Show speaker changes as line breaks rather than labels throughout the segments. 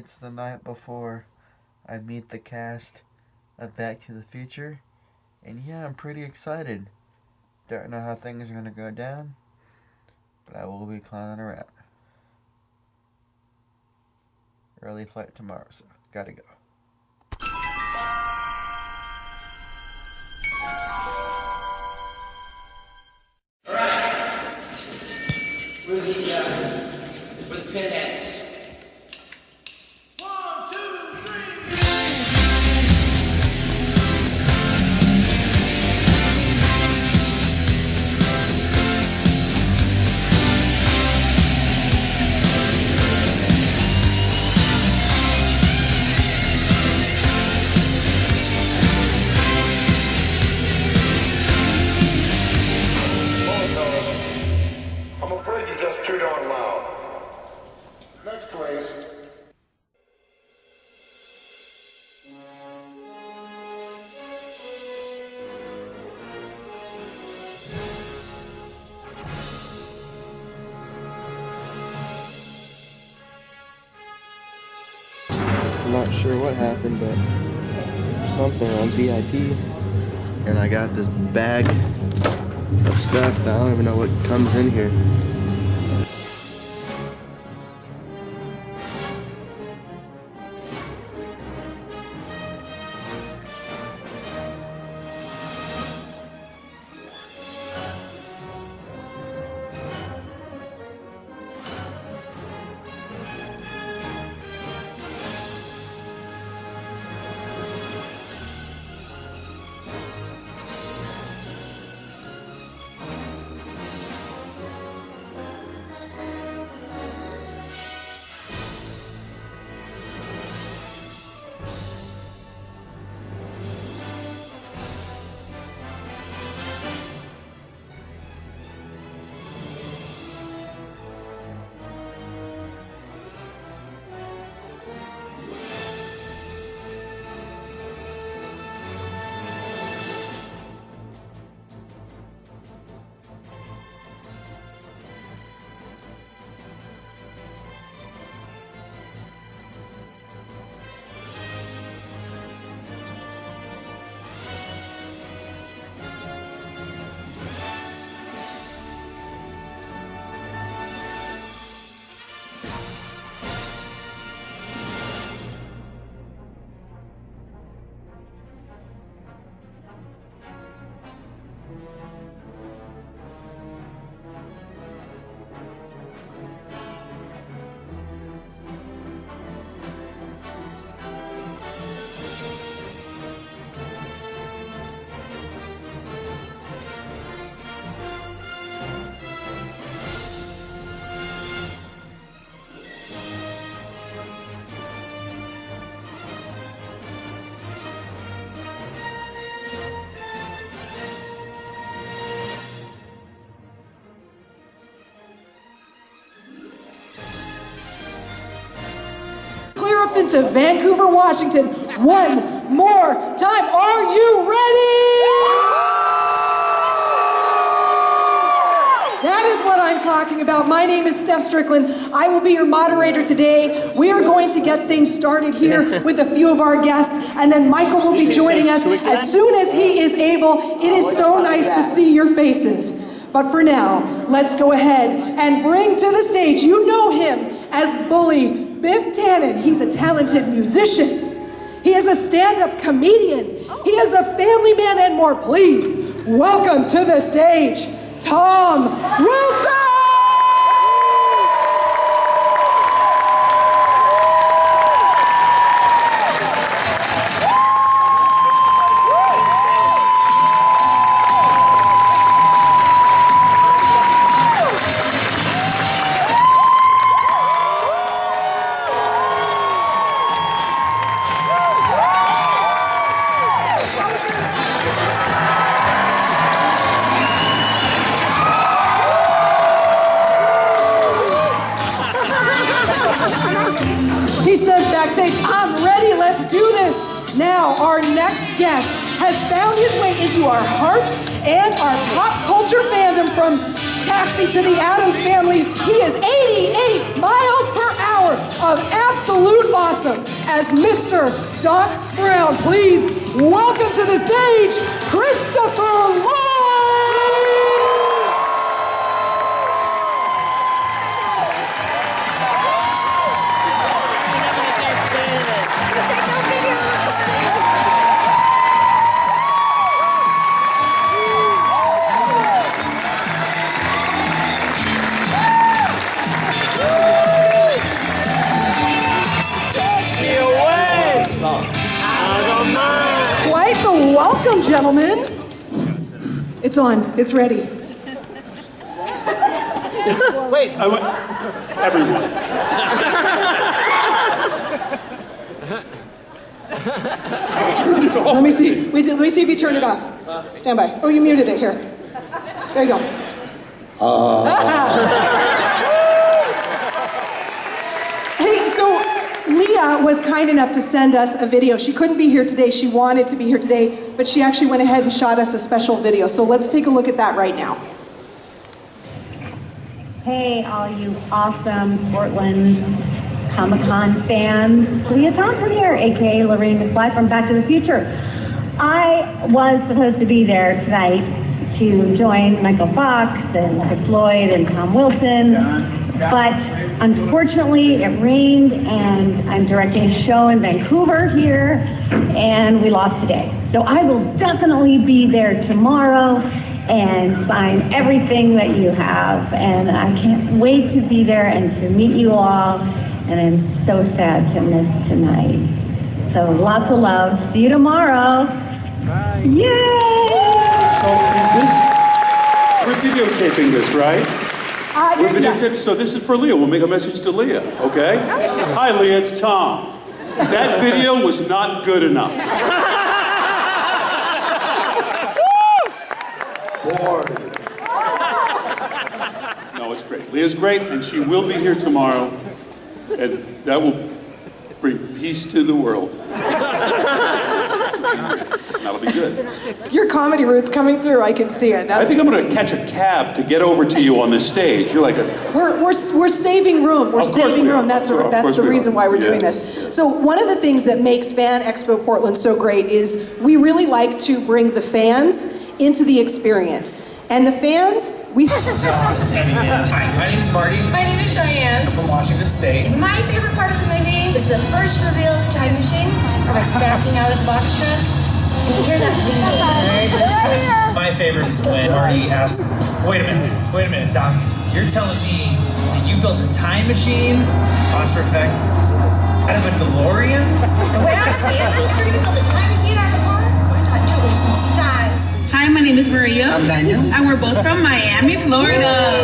It's the night before I meet the cast of Back to the Future, and yeah, I'm pretty excited. Don't know how things are going to go down, but I will be clowning around. Early flight tomorrow, so gotta go.
We're the pinheads.
I'm afraid you're just too darn loud. Next, please.
I'm not sure what happened, but something on VIP, and I got this bag of stuff that I don't even know what comes in here.
Clear up into Vancouver, Washington one more time. Are you ready? That is what I'm talking about. My name is Steph Strickland. I will be your moderator today. We are going to get things started here with a few of our guests, and then Michael will be joining us as soon as he is able. It is so nice to see your faces. But for now, let's go ahead and bring to the stage, you know him as Bully Biff Tannen. He's a talented musician. He is a stand-up comedian. He is a family man and more. Please welcome to the stage, Tom Wilson! He says backstage, I'm ready, let's do this. Now, our next guest has found his way into our hearts and our pop culture fandom. From Taxi to the Addams Family, he is 88 miles per hour of absolute awesome as Mr. Doc Brown. Please welcome to the stage, Christopher Lloyd! Quite the welcome, gentlemen. It's on. It's ready.
Wait. Everyone.
Let me see. Let me see if you turned it off. Stand by. Oh, you muted it. Here. There you go. Hey, so Leah was kind enough to send us a video. She couldn't be here today. She wanted to be here today, but she actually went ahead and shot us a special video. So let's take a look at that right now.
Hey, all you awesome Portland Comic-Con fans. Leah Thompson here, aka Lorraine McFly from Back to the Future. I was supposed to be there tonight to join Michael Fox and Chris Lloyd and Tom Wilson, but unfortunately it rained and I'm directing a show in Vancouver here and we lost today. So I will definitely be there tomorrow and sign everything that you have, and I can't wait to be there and to meet you all, and I'm so sad to miss tonight. So lots of love. See you tomorrow. Bye. Yay!
So we're videotaping this, right? We're videotaping,
yes.
so this is for Leah. We'll make a message to Leah, okay? Hi, Leah, it's Tom. That video was not good enough. Bored. No, it's great. Leah's great, and she will be here tomorrow, and that will bring peace to the world. That'll be good.
Your comedy roots coming through. I can see it.
I think I'm going to catch a cab to get over to you on this stage. You're like a...
We're saving room. We're saving room. That's the reason why we're doing this. So one of the things that makes Fan Expo Portland so great is we really like to bring the fans into the experience. And the fans, we...
Hi, my name is Marty.
My name is Cheyenne.
I'm from Washington State.
My favorite part of the movie is the first reveal of the time machine, or like backing out of the box truck. And you hear that ding.
My favorite is when Marty asked, wait a minute, Doc, you're telling me that you built a time machine, phosphor effect, out of a DeLorean?
The way I see it, if you're gonna build a time machine out of a car, why not do it with some style?
Hi, my name is Maria.
I'm Daniel.
And we're both from Miami, Florida.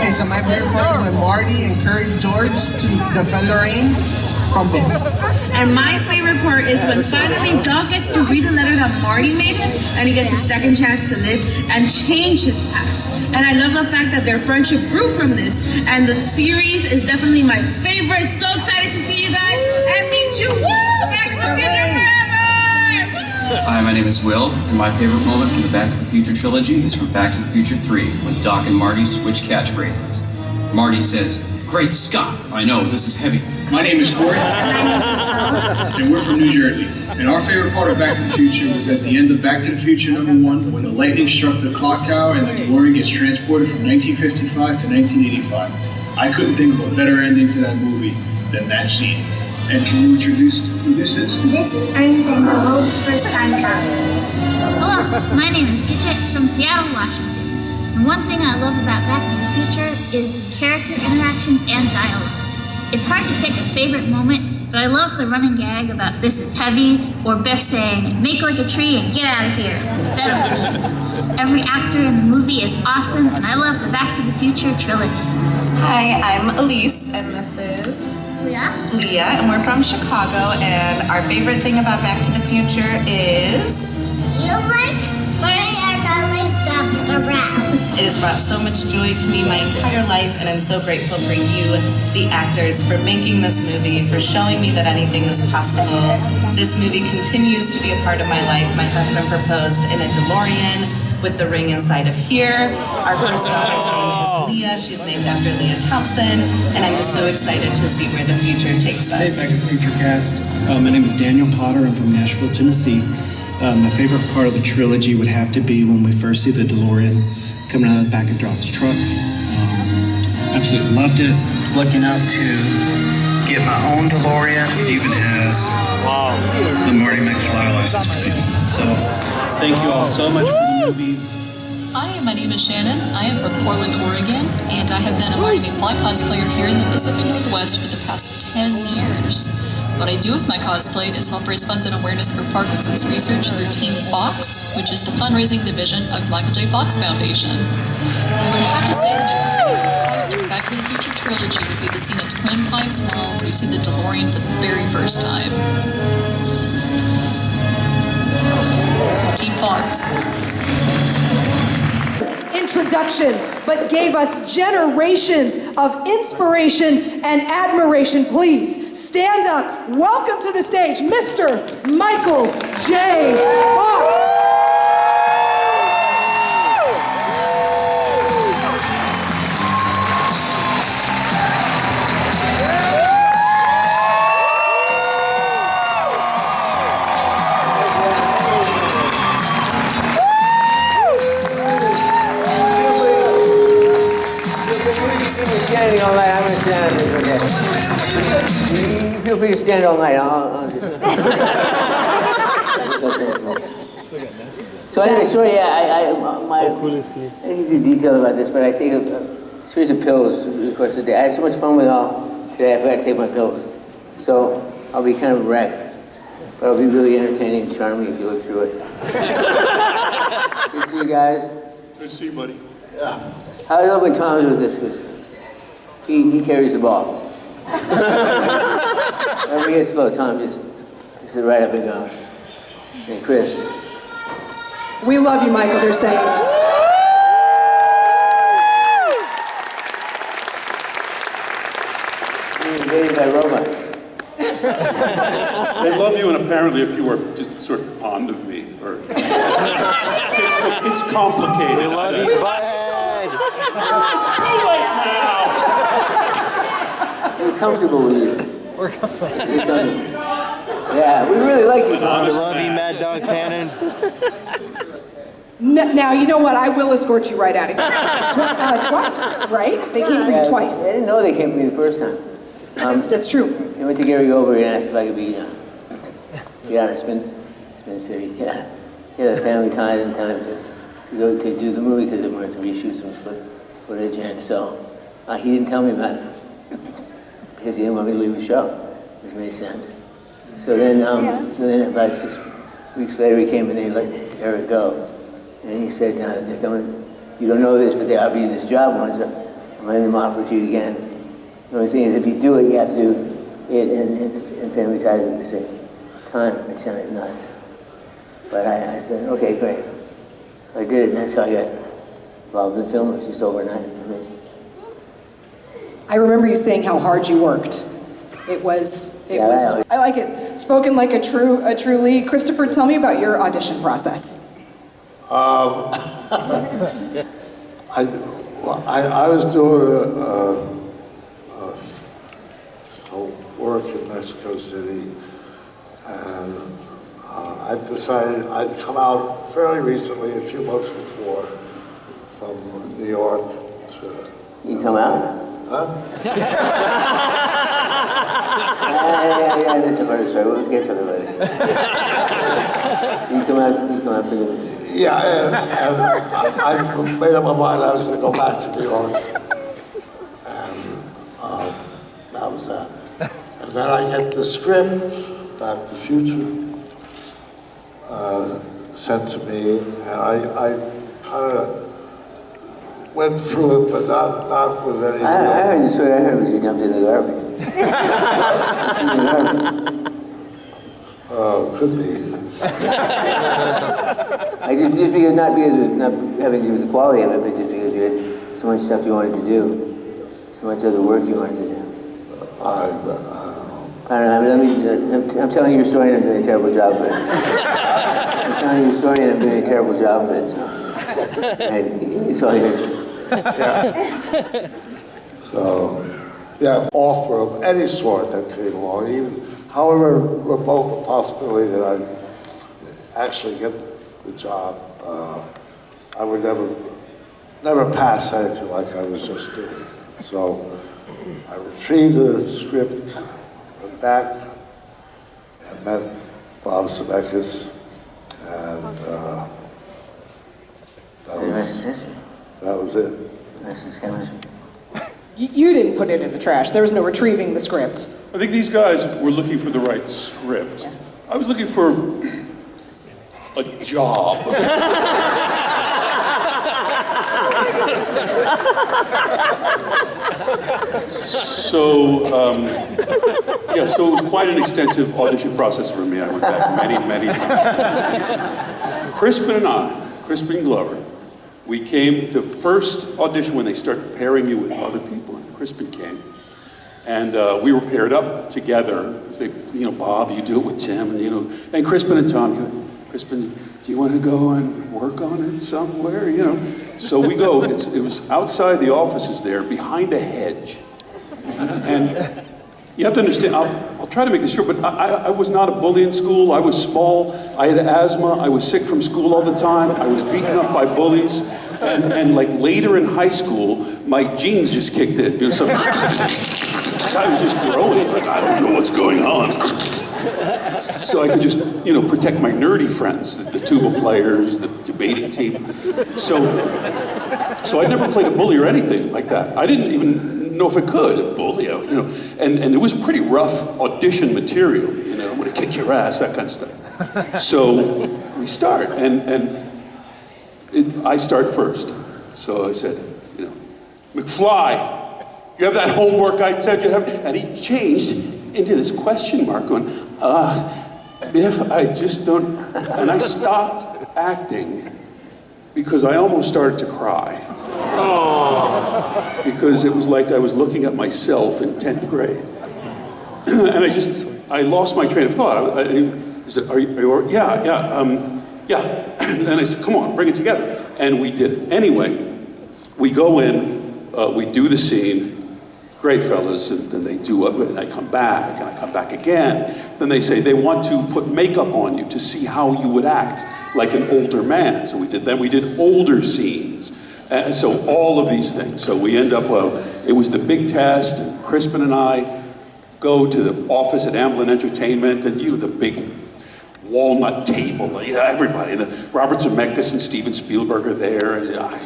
Okay, so my favorite part is when Marty encouraged George to defend Lorraine from Biff.
And my favorite part is when finally Doc gets to read the letter that Marty made him, and he gets a second chance to live and change his past. And I love the fact that their friendship grew from this. And the series is definitely my favorite. So excited to see you guys and meet you. Woo! Back to the Future forever!
Hi, my name is Will, and my favorite moment from the Back to the Future trilogy is from Back to the Future 3, when Doc and Marty switch catchphrases. Marty says, "Great Scott, I know, this is heavy."
My name is Corey, and we're from New Jersey. And our favorite part of Back to the Future was at the end of Back to the Future #1, when the lightning struck the clock tower and the DeLorean gets transported from 1955 to 1985. I couldn't think of a better ending to that movie than that scene. And can you introduce who this is?
This is Einstein, the world's first time traveler.
Hello, my name is Gidget from Seattle, Washington. And one thing I love about Back to the Future is character interactions and dialogue. It's hard to pick a favorite moment, but I love the running gag about "this is heavy," or Biff saying, "make like a tree and get out of here," instead of leave. Every actor in the movie is awesome, and I love the Back to the Future trilogy.
Hi, I'm Elise, and this is Leah, and we're from Chicago, and our favorite thing about Back to the Future is...
You like Marty and I like Dr. Brown.
It has brought so much joy to me my entire life, and I'm so grateful for you, the actors, for making this movie, for showing me that anything is possible. This movie continues to be a part of my life. My husband proposed in a DeLorean with the ring inside of here. Our first daughter's name is Leah. She's named after Leah Thompson, and I'm just so excited to see where the future takes us.
Hey, Back to the Future cast. My name is Daniel Potter. I'm from Nashville, Tennessee. My favorite part of the trilogy would have to be when we first see the DeLorean coming out of the back of Drop's truck. Absolutely loved it. Was lucky enough to get my own DeLorean. It even has the Marty McFly license plate. So thank you all so much for the movies.
Hi, my name is Shannon. I am from Portland, Oregon, and I have been a Marty McFly cosplayer here in the Pacific Northwest for the past 10 years. What I do with my cosplay is help raise funds and awareness for Parkinson's research through Team Fox, which is the fundraising division of the Michael J. Fox Foundation. I would have to say that my favorite part of the Back to the Future trilogy would be the scene at Twin Pines Mall where you see the DeLorean for the very first time. Team Fox.
Introduction, but gave us generations of inspiration and admiration. Please stand up. Welcome to the stage, Mr. Michael J. Fox.
Standing all night, I'm gonna stand. Okay. You feel free to stand all night. So anyway, sorry, I give you detail about this, but I take a series of pills through the course of the day. I had so much fun with it all today, I forgot to take my pills. So I'll be kind of a wreck, but I'll be really entertaining and charming if you look through it. Good to see you guys.
Good to see you, buddy.
Yeah. I love when Tom's with this, because he carries the ball. Whenever we get slow, Tom just sit right up and go. And Chris.
We love you, Michael, they're saying.
You're invaded by robots.
They love you, and apparently if you were just sort of fond of me, or... it's complicated. They love you. It's too late now!
We're comfortable with you. We're comfortable. Yeah, we really like you, Tom.
We love you, Mad Dog Tannen.
Now, you know what? I will escort you right out of here. Twice, right? They came for you twice.
I didn't know they came for me the first time.
That's true.
I went to Gary Goldberg and asked if I could be, to Spin City. Yeah. He had a family ties and time to go to do the movie because they wanted to reshoot some footage, and so he didn't tell me about it because he didn't want me to leave the show, which made sense. So then about 6 weeks later he came and they let Eric go, and he said, "They're coming. You don't know this, but they offered you this job once. I'm letting them offer it to you again. The only thing is, if you do it, you have to do it and family ties at the same time." It sounded nuts, but I said, "Okay, great." So I did it, and that's how I got involved in the film. It was just overnight for me.
I remember you saying how hard you worked. It was. I like it. Spoken like a true lead. Christopher, tell me about your audition process.
I was doing work in Mexico City, and I decided I'd come out fairly recently, a few months before, from New York to...
You come out?
Huh?
Yeah, that's a funny story. We'll get to it later. You come out for the...
Yeah, and I made up my mind I was going to go back to New York, and that was that. And then I get the script, Back to the Future, sent to me, and I kind of went through it, but not with any...
I heard the story. I heard it was you dumped in the garbage.
Could be.
Just because, not because it was not having to do with the quality of it, but just because you had so much stuff you wanted to do, so much other work you wanted to do.
I don't know.
I'm telling you a story and I'm doing a terrible job of it. I'm telling you a story and I'm doing a terrible job of it. And so
yeah, offer of any sort that came along, even however remote the possibility that I'd actually get the job, I would never pass that, if you like, I was just doing. So I retrieved the script, went back, and met Bob Zemeckis, and that was it.
You didn't put it in the trash. There was no retrieving the script.
I think these guys were looking for the right script. I was looking for a job. So it was quite an extensive audition process for me. I went back many times. Crispin Glover, we came, the first audition when they start pairing you with other people, and Crispin came. And we were paired up together. They, Bob, you do it with Tim, and Crispin and Tom, Crispin, do you want to go and work on it somewhere, So we go, it was outside the offices there, behind a hedge. And you have to understand, I'll try to make this short, but I was not a bully in school. I was small, I had asthma, I was sick from school all the time, I was beaten up by bullies, and like later in high school, my genes just kicked in. So I was just growing, like I don't know what's going on. So I could just, protect my nerdy friends, the tuba players, the debating team. So I never played a bully or anything like that. I didn't even know if I could bully, and it was pretty rough audition material, I'm gonna kick your ass, that kind of stuff. So we start, and I start first. So I said, McFly, you have that homework I said you have? And he changed into this question mark going, Biff, I just don't, and I stopped acting because I almost started to cry. Because it was like I was looking at myself in 10th grade. And I lost my train of thought. I said, are you, yeah. And I said, come on, bring it together. And we did it. Anyway, we go in, we do the scene, great fellas, and then they do it, and I come back, and I come back again. Then they say they want to put makeup on you to see how you would act like an older man. So we did older scenes. So all of these things. So we end up, it was the big test, and Crispin and I go to the office at Amblin Entertainment, and the big walnut table, everybody, Robert Zemeckis and Steven Spielberg are there. And,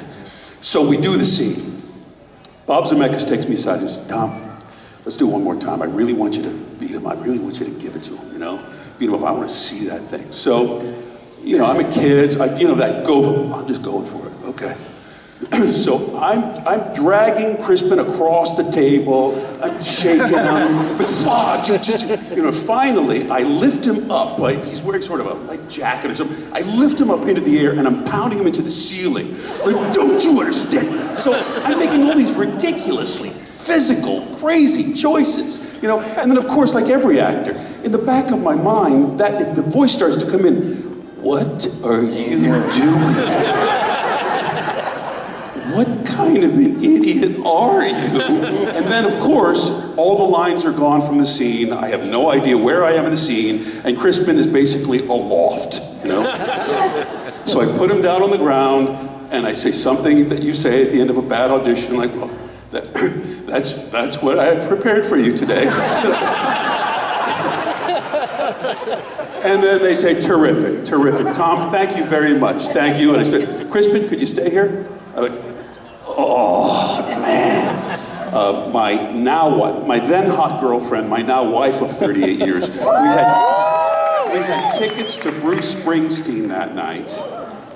so we do the scene. Bob Zemeckis takes me aside and says, Tom, let's do it one more time. I really want you to beat him. I really want you to give it to him, Beat him up. I want to see that thing. So, I'm a kid. I'm just going for it. Okay. So I'm dragging Crispin across the table. I'm shaking him. Finally, I lift him up. Like he's wearing sort of a light jacket or something. I lift him up into the air and I'm pounding him into the ceiling. Like, don't you understand? So I'm making all these ridiculously physical, crazy choices, And then, of course, like every actor, in the back of my mind, the voice starts to come in. What are you doing? What kind of an idiot are you? And then, of course, all the lines are gone from the scene. I have no idea where I am in the scene, and Crispin is basically aloft, So I put him down on the ground, and I say something that you say at the end of a bad audition, like, well, that's what I have prepared for you today. And then they say, terrific. Tom, thank you very much. Thank you. And I said, Crispin, could you stay here? I'm like, oh, man. My then hot girlfriend, my now wife of 38 years, we had tickets to Bruce Springsteen that night.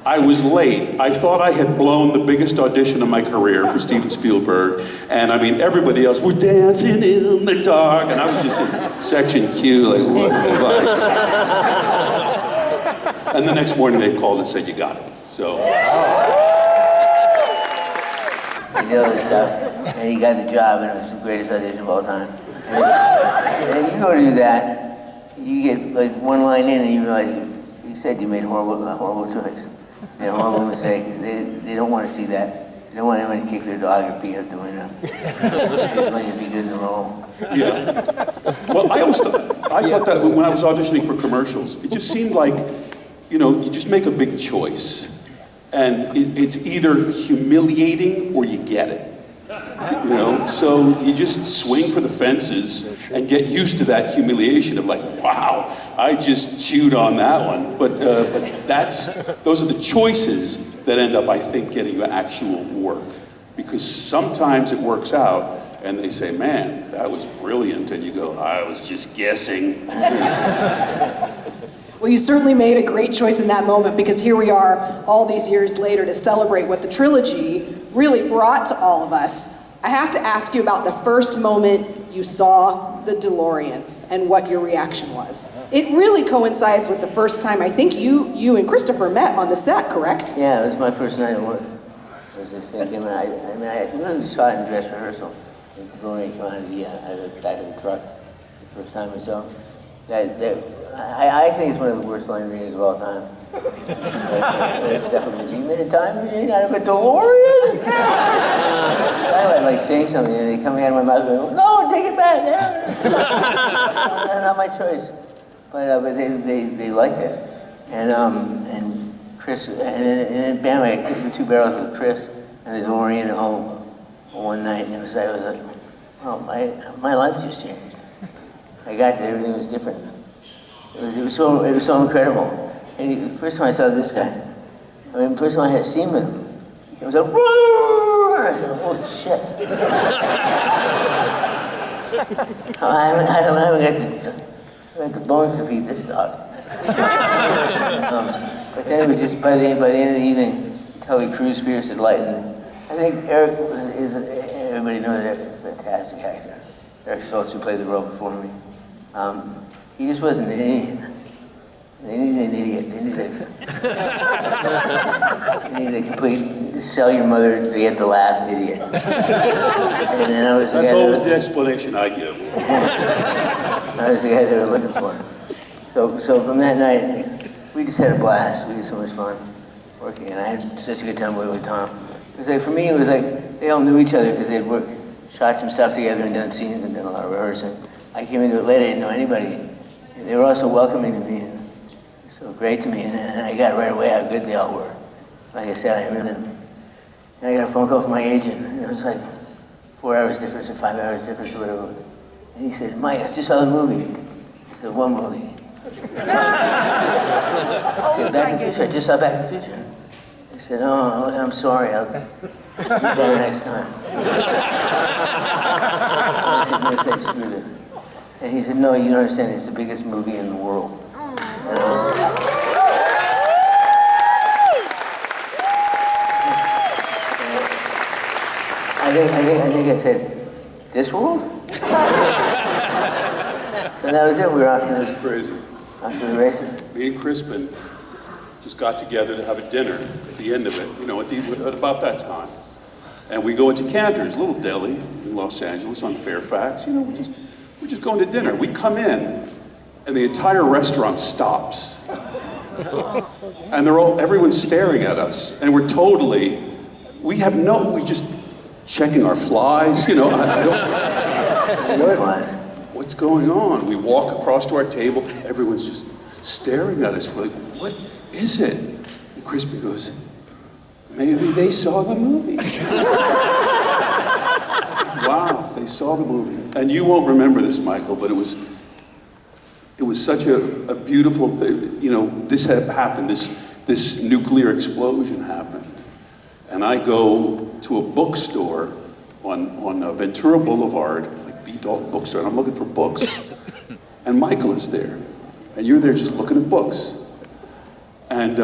I was late. I thought I had blown the biggest audition of my career for Steven Spielberg. And everybody else were dancing in the dark. And I was just in section Q, like, what have I? And the next morning they called and said, you got it. So.
He did all this stuff, and he got the job, and it was the greatest audition of all time. And you go to do that, you get like one line in and you realize you said you made a horrible choice. You know, a horrible mistake. They don't want to see that. They don't want anyone to kick their dog or pee out the window. They just want you to be good in the role.
Yeah. Well, I thought that when I was auditioning for commercials, it just seemed like, you know, you just make a big choice. And it's either humiliating or you get it. You know, so you just swing for the fences and get used to that humiliation of like, wow, I just chewed on that one. But those are the choices that end up, I think, getting you actual work. Because sometimes it works out and they say, man, that was brilliant. And you go, I was just guessing.
Well, you certainly made a great choice in that moment, because here we are all these years later to celebrate what the trilogy really brought to all of us. I have to ask you about the first moment you saw the DeLorean and what your reaction was. It really coincides with the first time I think you and Christopher met on the set, correct?
Yeah, it was my first night at work. I was just thinking, I really saw it in dress rehearsal. The DeLorean came out of the back of the truck the first time I saw it. I think it's one of the worst line readings of all time. You made a time machine out of a DeLorean? I like saying something and they come out of my mouth and go, no, take it back. Not my choice. But they liked it. And Chris, and then bam, I kicked the 2 barrels with Chris and the DeLorean home one night, and I was like, oh, my life just changed. I got there, everything was different. It was so incredible. And the first time I saw this guy, the first time I had a scene with him, he was like, roar! I said, holy shit. I haven't got the bones to feed this dog. But then it was just by the end of the evening, Kelly Cruz Pierce had lightened. I think Eric everybody knows Eric is a fantastic actor. Eric Schultz, who played the role before me. He just wasn't an idiot. They needed an idiot. They needed a complete, sell your mother to get the laugh idiot. And then I was
That's always the explanation I give.
I was the guy they were looking for. So from that night, we just had a blast. We had so much fun working, and I had such a good time working with Tom. It was like, for me, it was like they all knew each other because they'd shot some stuff together and done scenes and done a lot of rehearsing. I came into it late, I didn't know anybody. And they were also welcoming to me, and so great to me, and I got right away how good they all were. Like I said, and I got a phone call from my agent, and it was like 4 hours difference or 5 hours difference or whatever. And he said, Mike, I just saw the movie. I said, what movie? I said, Back to the Future. I just saw Back to the Future. I said, oh, I'm sorry. I'll do better next time. And he said, no, you don't understand. It's the biggest movie in the world. I think I said, this world? And that was it. We were off to the races.
Me and Crispin just got together to have a dinner at the end of it, you know, at about that time. And we go into Cantor's, little deli in Los Angeles on Fairfax. You know, we're just going to dinner. We come in, and the entire restaurant stops. And everyone's staring at us. And we're just checking our flies, you know. What's going on? We walk across to our table, everyone's just staring at us. We're like, what is it? And Crispin goes, maybe they saw the movie. Wow, they saw the movie. And you won't remember this, Michael, but it was such a beautiful thing. You know, this had happened, this nuclear explosion happened. And I go to a bookstore on Ventura Boulevard, like B. Dalton Bookstore, and I'm looking for books. And Michael is there. And you're there just looking at books. And it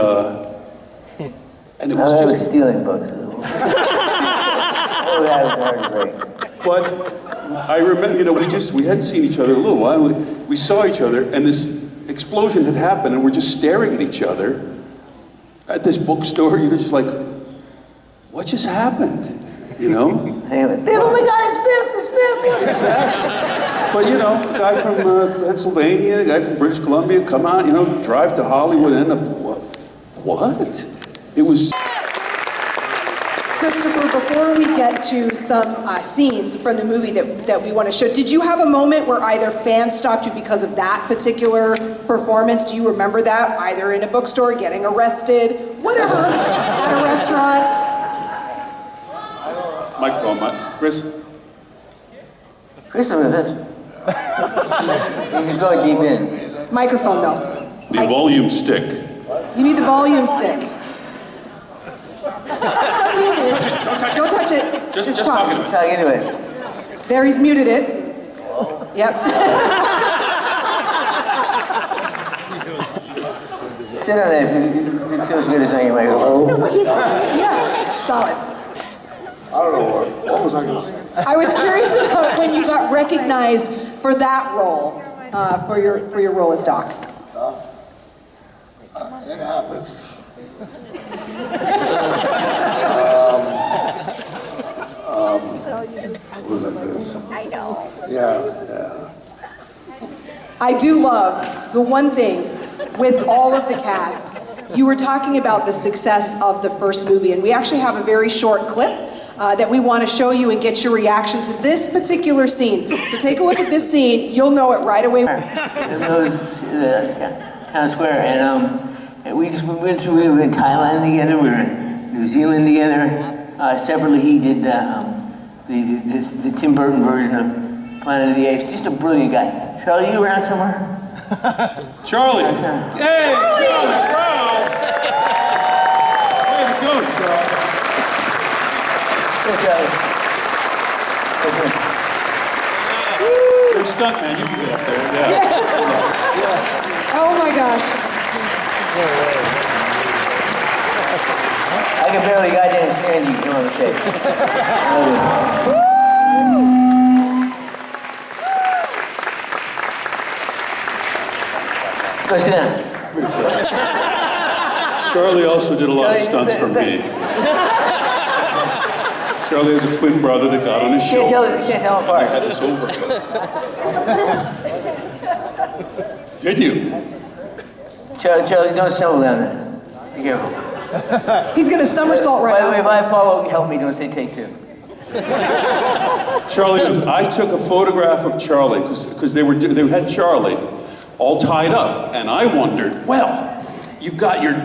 was
I
just...
was stealing books.
But I remember, you know, we hadn't seen each other in a little while. We saw each other, and this explosion had happened, and we're just staring at each other at this bookstore. You're just like, what just happened? You know?
Oh my God, it's Biff!
But you know, a guy from Pennsylvania, a guy from British Columbia, come out, you know, drive to Hollywood and end up, what? It was...
Christopher, before we get to some scenes from the movie that we want to show, did you have a moment where either fans stopped you because of that particular performance? Do you remember that? Either in a bookstore, getting arrested, whatever, at a restaurant?
Microphone, Chris?
Chris, what is this? He's going deep in.
Microphone, though.
The volume stick.
You need the volume stick. It's unmuted. Don't touch it. Just talk.
Talk anyway.
There, he's muted it. Yep.
Sit down there if it feels good as saying microphone.
Yeah, solid.
I don't know what was I going to say?
I was curious about when you got recognized for that role, for your role as Doc.
It happened. What was it this? I know. Yeah.
I do love the one thing with all of the cast. You were talking about the success of the first movie, and we actually have a very short clip that we want to show you and get your reaction to this particular scene. So take a look at this scene. You'll know it right away.
Town Square, and we went through. We were in Thailand together. We were in New Zealand together. Separately, he did the Tim Burton version of Planet of the Apes. Just a brilliant guy. Charlie, you around somewhere?
Charlie! Hey, Charlie! Wow! Way to go, Charlie!
Hey, Charlie.
You're a stunt man. You can get up there. Yeah.
Oh my gosh.
I can barely goddamn stand you. Come on the stage. Go sit down.
Charlie also did a lot of stunts for me. Charlie has a twin brother that got on his shoulder.
You can't tell apart.
I had this overcoat. Did you?
Charlie, don't stumble down there. Be careful.
He's gonna somersault right
By the way,
off.
if I fall, help me. Don't say take two.
Charlie knows. I took a photograph of Charlie because they had Charlie all tied up, and I wondered, well, you're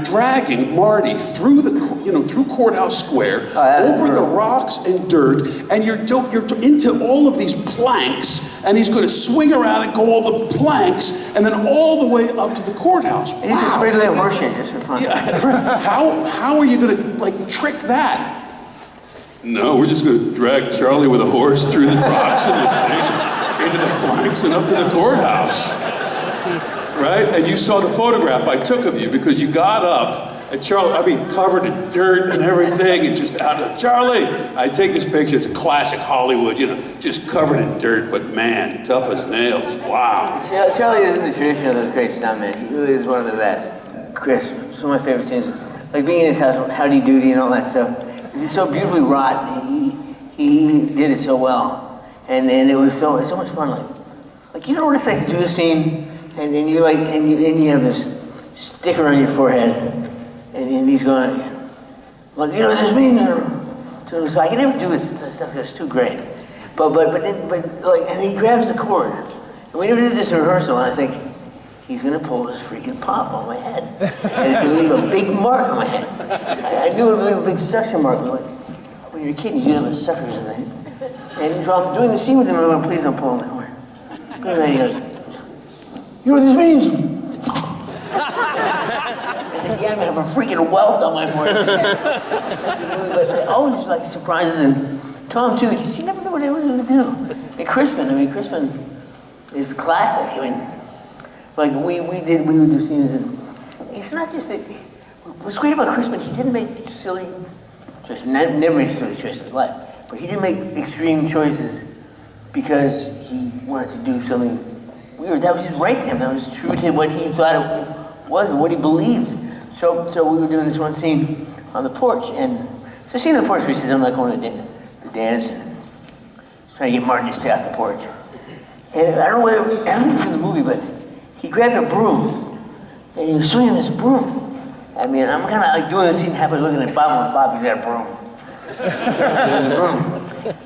dragging Marty through through Courthouse Square, over the rocks and dirt, and you're into all of these planks, and he's going to swing around and go all the planks, and then all the way up to the courthouse.
It's just regular horseshit, just for fun.
Yeah, how are you going to trick that? No, we're just going to drag Charlie with a horse through the rocks and into the planks and up to the courthouse. Right? And you saw the photograph I took of you because you got up and Charlie, covered in dirt and everything and just out of, Charlie, I take this picture, it's a classic Hollywood, just covered in dirt, but man, tough as nails, wow.
Charlie is in the tradition of those great stuntmen. He really is one of the best. Chris, some of my favorite scenes, like being in his house, Howdy Doody and all that stuff. He's so beautifully wrought, he did it so well. And it was so much fun, like you know what it's like to do a scene, and then you have this sticker on your forehead, and he's going, well, you know what this means? So I can never do this stuff that's too great. But and he grabs the cord. And we never did this in rehearsal, and I think, he's gonna pull this freaking pop on my head. And it's gonna leave a big mark on my head. I knew it would leave a big suction mark. When you're a kid, you have suckers in the head. And so I'm doing the scene with him, and I'm going, please don't pull him anywhere. And then he goes, you know what this means? I said, yeah, I'm gonna have a freaking welt on my forehead. But always surprises, and Tom too, you never know what they were gonna do. And Crispin is classic. We would do scenes, and it's not just that, what's great about Crispin, he didn't make silly choices, never made silly choices in his life, but he didn't make extreme choices because he wanted to do something weird. That was just right to him. That was true to what he thought it was and what he believed. So we were doing this one scene on the porch, and so scene on the porch, we said, I'm not going to the dance, and trying to get Martin to stay off the porch. And I don't know whether, I don't know if it's in the movie, but he grabbed a broom, and he was swinging this broom. I mean, I'm kind of like doing this scene, halfway looking at Bob, and Bob, he's got a broom.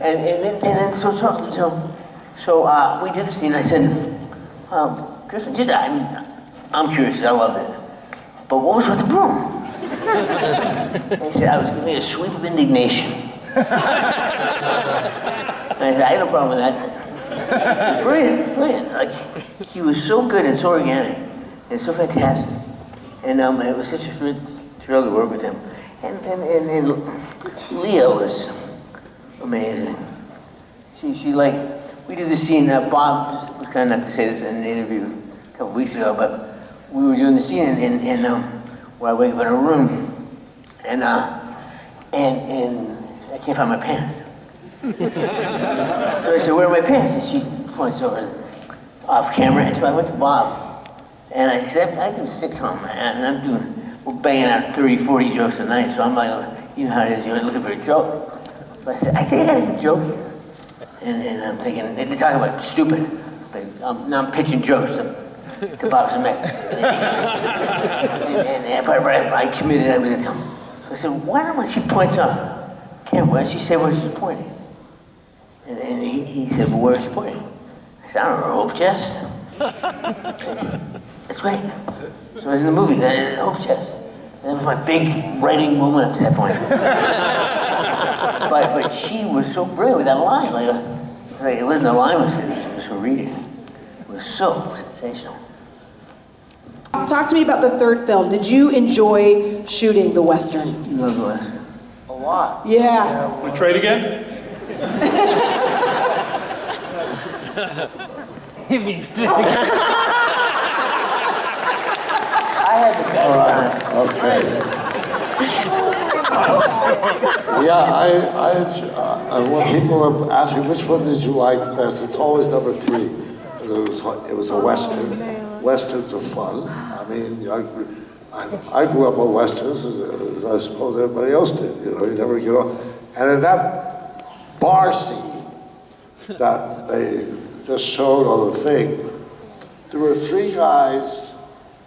And then so we did the scene. I said, Kristen, just, I mean, I'm curious, I loved it. But what was with the broom? And he said, I was giving a sweep of indignation. And I said, I had no problem with that. It's brilliant, it's brilliant. Like, he was so good and so organic and so fantastic. And it was such a thrill to work with him. And Leah was amazing. She like, we did the scene, Bob was kind enough to say this in an interview a couple weeks ago, but we were doing the scene where I wake up in a room and I can't find my pants. So I said, where are my pants? And she points over off camera, and so I went to Bob. And I said, I do a sitcom, man, and we're banging out 30, 40 jokes a night, so I'm like, you know how it is, you're looking for a joke. But I said, I think I got a good joke here. And I'm thinking, and they talk about stupid, but now I'm pitching jokes to Bob Zemeckis. But I committed, I was going to tell him. So I said, why don't when she points off camera, why does she say where she's pointing? And he said, well, where is she pointing? I said, I don't know, Hope Chest. I said, that's great. So I was in the movie, Hope Chest. And that was my big writing moment up to that point. but she was so brilliant with that line. Like it wasn't a line, it was her reading. It was so sensational.
Talk to me about the third film. Did you enjoy shooting the Western?
I love the Western. A lot.
Yeah.
We trade again?
I had the best time.
Okay. Yeah, when people are asking which one did you like the best, it's always number 3. It was a Western. Westerns are fun. I mean, I grew up on Westerns, as I suppose everybody else did. You know, you never get off. And in that bar scene that they just showed on the thing, there were 3 guys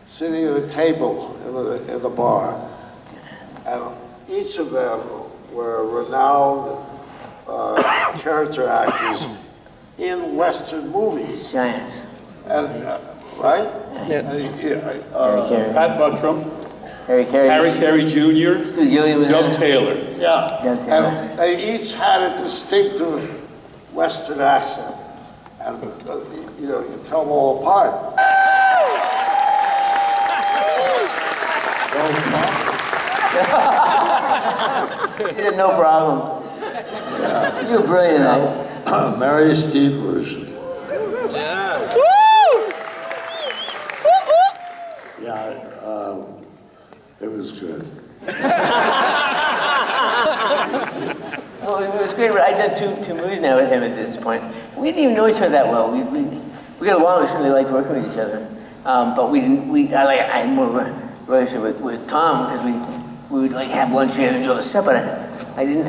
sitting at a table in the bar, and each of them were renowned character actors in Western movies.
Giants.
And, right?
Pat Buttram,
Harry
Carey Jr., Doug Taylor.
Yeah, and they each had a distinctive Western accent, and you know, you can tell them all apart.
He had no problem.
Yeah.
You were brilliant, though.
Mary Steve version.
Yeah.
Yeah, it was good.
Well, it was great. I did two movies now with him at this point. We didn't even know each other that well. We got along. We certainly liked working with each other. But we didn't. I had more of a relationship with Tom because we would like have lunch together and do all this stuff. But I didn't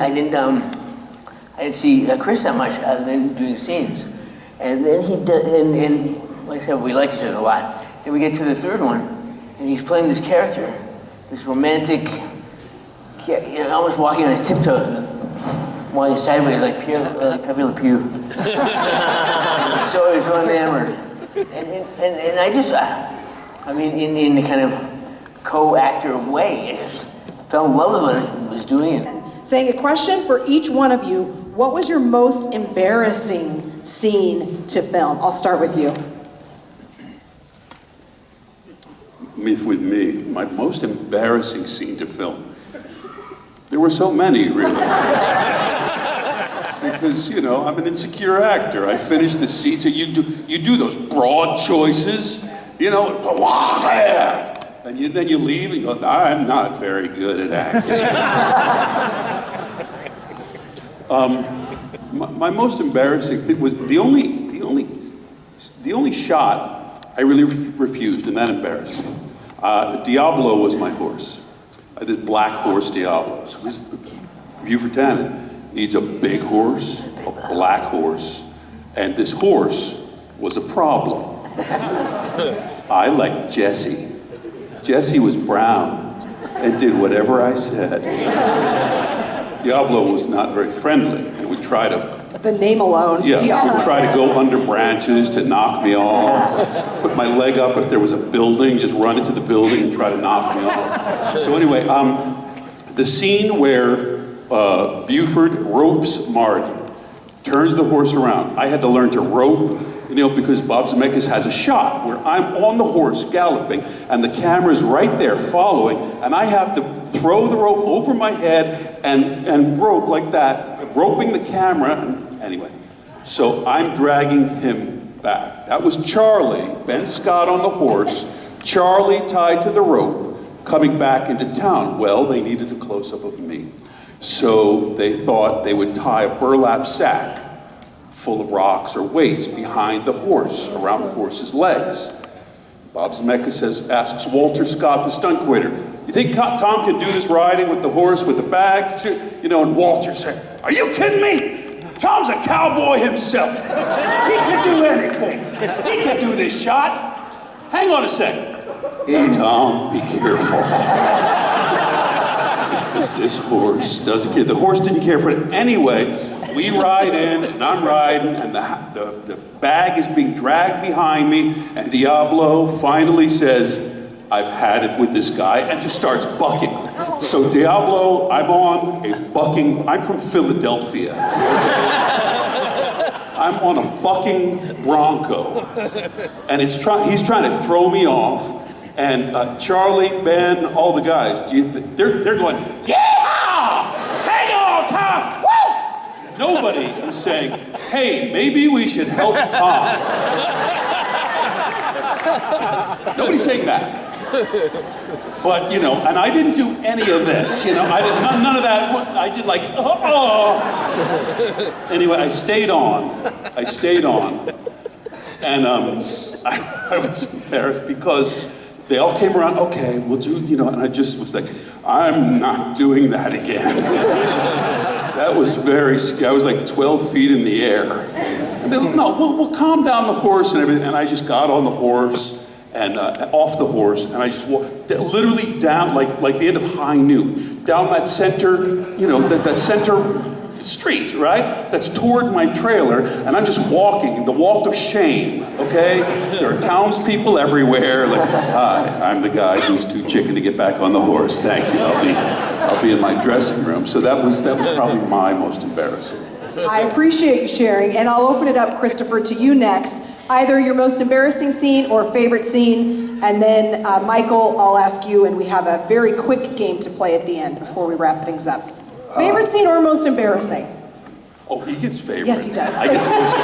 see Chris that much other than doing scenes. And then he did, and like I said, we liked each other a lot. Then we get to the third one, and he's playing this character, this romantic, almost walking on his tiptoes, walking sideways like Pepe Le Pew. So enamored. And I just, I mean, in the kind of co-actor way, I just fell in love with what he was doing.
Saying a question for each one of you. What was your most embarrassing scene to film? I'll start with you.
With me, my most embarrassing scene to film. There were so many, really. Because, you know, I'm an insecure actor. I finish the scene, so you do those broad choices, you know, and then you leave and go, I'm not very good at acting. My most embarrassing thing was the only shot I really refused, and that embarrassed me. Diablo was my horse. I did black horse Diablos. View for Tannen needs a big horse, a black horse, and this horse was a problem. I liked Jesse. Jesse was brown and did whatever I said. Diablo was not very friendly and would try to
The name alone.
Yeah,
Diablo.
would try to go under branches to knock me off, or put my leg up if there was a building, just run into the building and try to knock me off. So anyway, the scene where Buford ropes Marty, turns the horse around. I had to learn to rope, because Bob Zemeckis has a shot where I'm on the horse galloping and the camera's right there following, and I have to throw the rope over my head and rope like that, roping the camera. Anyway, so I'm dragging him back. That was Charlie, Ben Scott on the horse, Charlie tied to the rope, coming back into town. Well, they needed a close-up of me. So they thought they would tie a burlap sack full of rocks or weights behind the horse, around the horse's legs. Bob Zemeckis asks Walter Scott, the stunt coordinator, you think Tom can do this riding with the horse, with the bag? And Walter said, are you kidding me? Tom's a cowboy himself. He can do anything. He can do this shot. Hang on a second. Hey, Tom, be careful. Because this horse doesn't care. The horse didn't care for it anyway. We ride in, and I'm riding, and the bag is being dragged behind me, and Diablo finally says, I've had it with this guy, and just starts bucking. So Diablo, I'm from Philadelphia. I'm on a bucking bronco, and he's trying to throw me off, and Charlie, Ben, all the guys, they're going, yeah! Hang on, Tom! Woo! Nobody is saying, hey, maybe we should help Tom. Nobody's saying that. But, and I didn't do any of this, I did none of that. I did like, Anyway, I stayed on. And I was embarrassed because they all came around, okay, we'll do, and I just was like, I'm not doing that again. That was very scary. I was like 12 feet in the air. And they're like, no, we'll calm down the horse and everything. And I just got on the horse and off the horse, and I just walked literally down, like the end of high noon, down that center, that center street, right? That's toward my trailer, and I'm just walking, the walk of shame, okay? There are townspeople everywhere, like, hi, I'm the guy who's too chicken to get back on the horse, thank you, I'll be in my dressing room. So that was probably my most embarrassing.
I appreciate you sharing, and I'll open it up, Christopher, to you next. Either your most embarrassing scene or favorite scene, and then Michael, I'll ask you, and we have a very quick game to play at the end before we wrap things up. Favorite scene or most embarrassing?
Oh, he gets favorite.
Yes, he does.
I get first.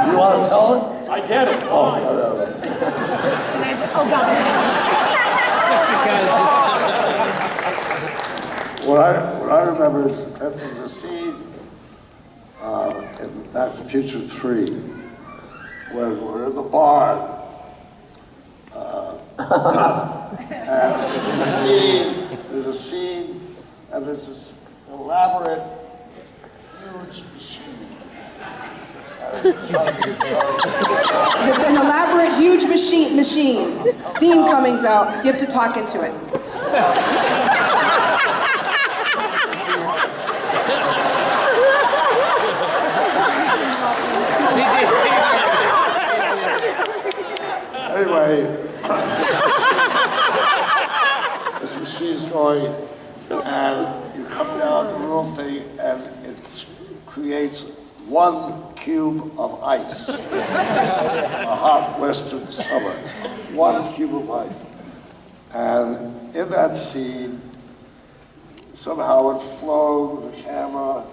Do you want to tell it?
I get it.
Oh, no.
Oh, God.
What I remember is that there's a scene in Back to the Future 3 when we're in the barn. And there's a scene, and there's this elaborate, huge machine.
An elaborate, huge machine. Steam coming out. You have to talk into it.
Anyway, this machine's going, and you come down to the little thing, and it creates 1 cube of ice. A hot western summer, 1 cube of ice. And in that scene, somehow it flowed with the camera,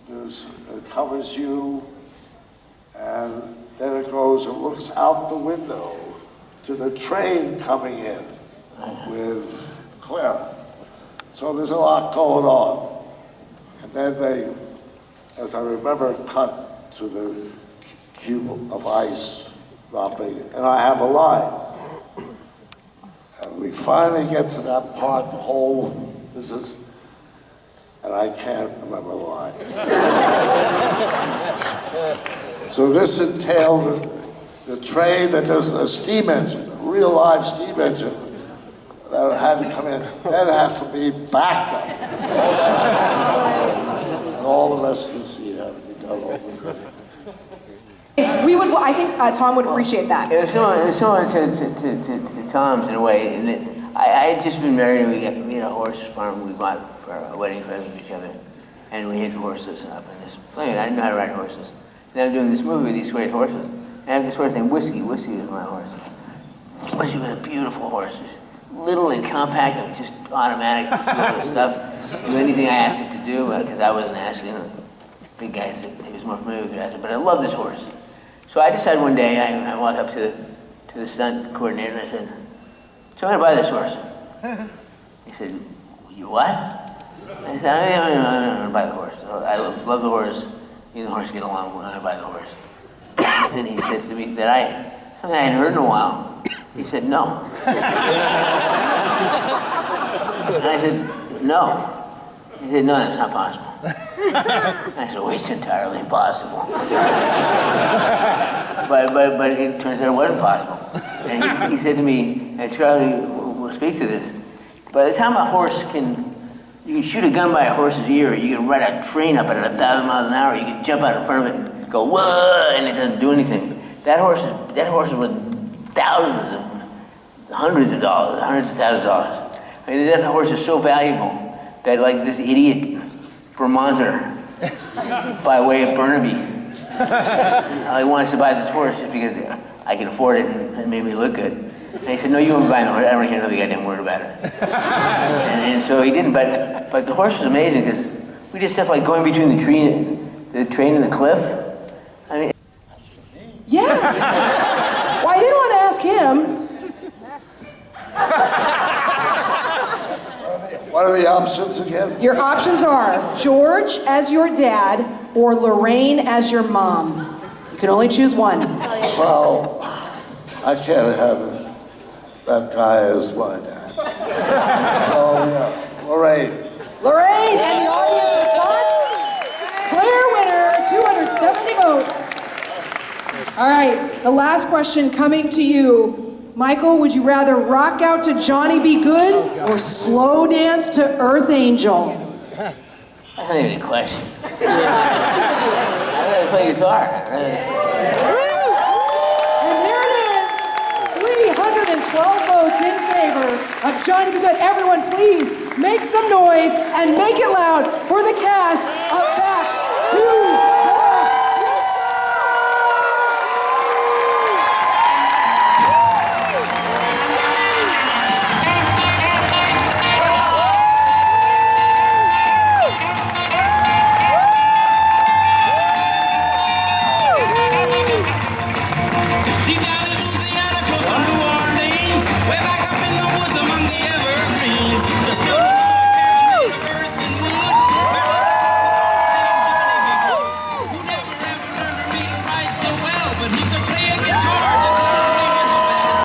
it covers you, and then it goes and looks out the window to the train coming in with Clara. So there's a lot going on. And then they, as I remember, cut to the cube of ice dropping, and I have a line. And we finally get to that part, the whole, this is and I can't remember why. So this entailed the train that does a steam engine, a real live steam engine, that had to come in. Then it has to be backed up. All that has to be done, and all the rest of the scene had to be done over again.
I think Tom would appreciate that.
It was similar to Tom's in a way, in that I had just been married and we had a horse farm we bought for a wedding present to each other, and we had horses up in this plane. I didn't know how to ride horses. And I'm doing this movie with these great horses. And I have this horse named Whiskey. Whiskey is my horse. Whiskey was a beautiful horse. Little and compact and just automatic, just do all this stuff. Do anything I asked him to do, because I wasn't asking him. Big guys, he was more familiar with it. But I love this horse. So I decided one day, I walked up to the stunt coordinator and I said, so I'm going to buy this horse. He said, you what? I said, I'm going to buy the horse. I love the horse. Me and the horse get along when I buy the horse. And he said to me that something I hadn't heard in a while. He said, no. And I said, no. He said, no, that's not possible. I said, well, it's entirely impossible. But it turns out it wasn't possible. And he said to me, and Charlie will speak to this, by the time a horse you can shoot a gun by a horse's ear, you can ride a train up at 1,000 miles an hour, you can jump out in front of it and go, whoa, and it doesn't do anything. That horse is worth thousands of, hundreds of dollars, hundreds of thousands of dollars. I mean, that horse is so valuable that like this idiot Vermonter by way of Burnaby, he wants to buy this horse just because I can afford it and it made me look good. And he said, no, you won't buy the horse. I don't hear another goddamn word about it. and so he didn't, but the horse was amazing because we did stuff like going between the train and the cliff. I mean,
yeah. Well, I didn't want to ask him.
What are the options again?
Your options are George as your dad or Lorraine as your mom. You can only choose one.
Well, I can't have that guy as my dad. So, yeah, Lorraine.
Lorraine, and the audience response? Clear winner, 270 votes. All right, the last question coming to you. Michael, would you rather rock out to Johnny Be Good or slow dance to Earth Angel?
That's not even a question. I'd rather play guitar.
And there it is, 312 votes in favor of Johnny Be Good. Everyone, please make some noise and make it loud for the cast of Back to